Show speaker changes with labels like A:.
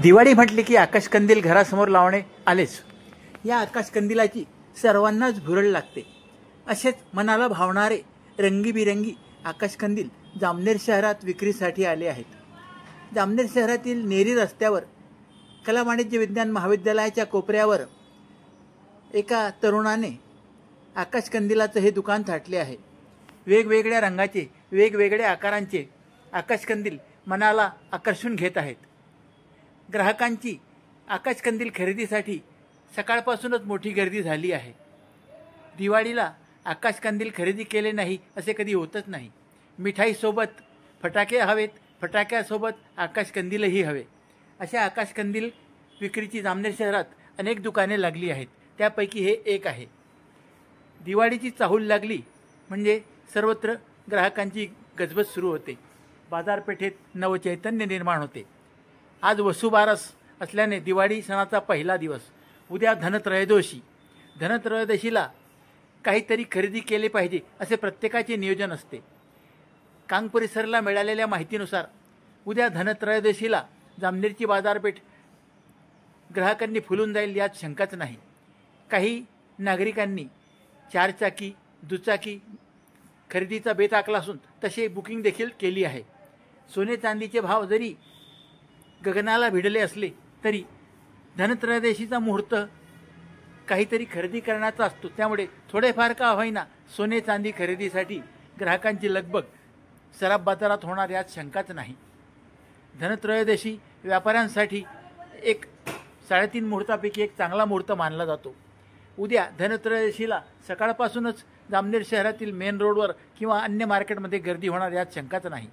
A: दिवाळी म्हटली की आकाशकंदील घरासमोर लावणे आलेच। या आकाशकंदिलाची सर्वांनाच भुरळ लागते। असेच मनाला भावणारे रंगीबिरंगी आकाशकंदील जामनेर शहरात विक्रीसाठी आले आहेत। जामनेर शहरातील नेरी रस्त्यावर कला वाणिज्य विज्ञान महाविद्यालयाच्या कोपऱ्यावर एका तरुणाने आकाशकंदिलाचं हे दुकान थाटले आहे। वेगवेगळ्या रंगाचे वेगवेगळ्या आकारांचे आकाशकंदील मनाला आकर्षून घेत आहेत। ग्राहकांची आकाशकंदील खरेदीसाठी सकाळपासूनच मोठी गर्दी झाली आहे। दिवाळीला आकाशकंदील खरेदी केले नाही असे कधी होतच नाही। मिठाईसोबत फटाके हवेत, फटाक्यासोबत आकाशकंदीलही हवे। अशा आकाशकंदील विक्रीची जामनेर शहरात अनेक दुकाने लागली आहेत। त्यापैकी हे एक आहे। दिवाळीची चाहूल लागली म्हणजे सर्वत्र ग्राहकांची गजबज सुरू होते। बाजारपेठेत नवचैतन्य निर्माण होते। आज वसुबारस असल्याने दिवाळी सणाचा पहिला दिवस। उद्या धनत्रयोदशी। धनत्रयोदशीला काहीतरी खरेदी केले पाहिजे असे प्रत्येकाचे नियोजन असते। कांग परिसराला मिळालेल्या माहितीनुसार उद्या धनत्रयोदशीला जामनेरची बाजारपेठ ग्राहकांनी फुलून जाईल यात शंकाच नाही। काही नागरिकांनी चारचाकी दुचाकी खरेदीचा बेत आखला असून तसे बुकिंग देखील केली आहे। सोने चांदीचे भाव जरी गगनाला भिडले असले तरी धनत्रयोदशीचा मुहूर्त काहीतरी खरेदी करण्याचा असतो। त्यामुळे थोडेफार का होईना सोने चांदी खरेदीसाठी ग्राहकांची लगबग सराफ बाजारात होणार यात शंकाच नाही। धनत्रयोदशी व्यापाऱ्यांसाठी एक 3.5 मुहूर्तापैकी एक चांगला मुहूर्त मानला जातो। उद्या धनत्रयोदशीला सकाळपासूनच जामनेर शहरातील मेन रोडवर किंवा अन्य मार्केटमध्ये गर्दी होणार यात शंकाच नाही।